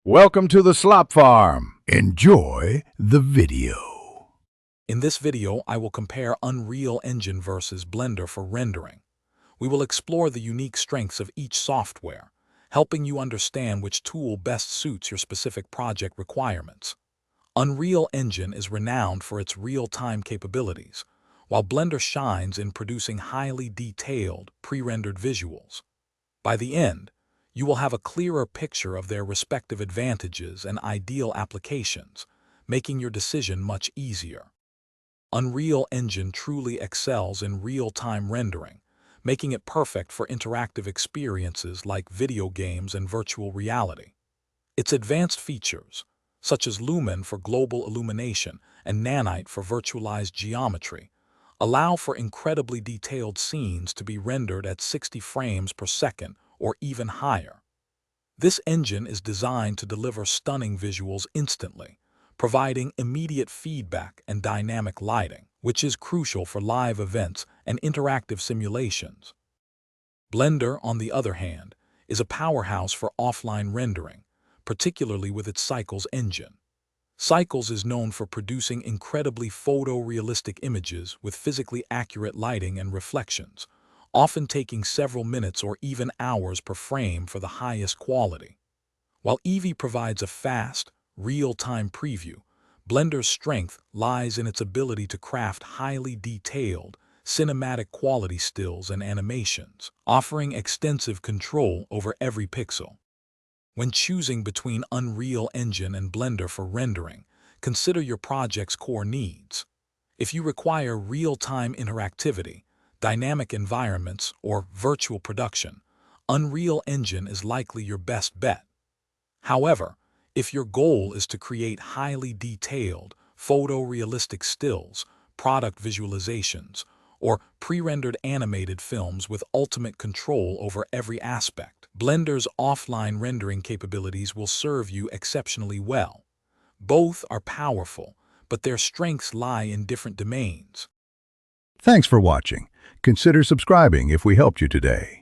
Welcome to the Slop Farm. Enjoy the video. In this video, I will compare Unreal Engine versus Blender for rendering. We will explore the unique strengths of each software, helping you understand which tool best suits your specific project requirements. Unreal Engine is renowned for its real-time capabilities, while Blender shines in producing highly detailed, pre-rendered visuals. By the end, you will have a clearer picture of their respective advantages and ideal applications, making your decision much easier. Unreal Engine truly excels in real-time rendering, making it perfect for interactive experiences like video games and virtual reality. Its advanced features, such as Lumen for global illumination and Nanite for virtualized geometry, allow for incredibly detailed scenes to be rendered at 60 frames per second or even higher. This engine is designed to deliver stunning visuals instantly, providing immediate feedback and dynamic lighting, which is crucial for live events and interactive simulations. Blender, on the other hand, is a powerhouse for offline rendering, particularly with its Cycles engine. Cycles is known for producing incredibly photorealistic images with physically accurate lighting and reflections, often taking several minutes or even hours per frame for the highest quality. While Eevee provides a fast, real-time preview, Blender's strength lies in its ability to craft highly detailed, cinematic quality stills and animations, offering extensive control over every pixel. When choosing between Unreal Engine and Blender for rendering, consider your project's core needs. If you require real-time interactivity, dynamic environments, or virtual production, Unreal Engine is likely your best bet. However, if your goal is to create highly detailed, photorealistic stills, product visualizations, or pre-rendered animated films with ultimate control over every aspect, Blender's offline rendering capabilities will serve you exceptionally well. Both are powerful, but their strengths lie in different domains. Thanks for watching. Consider subscribing if we helped you today.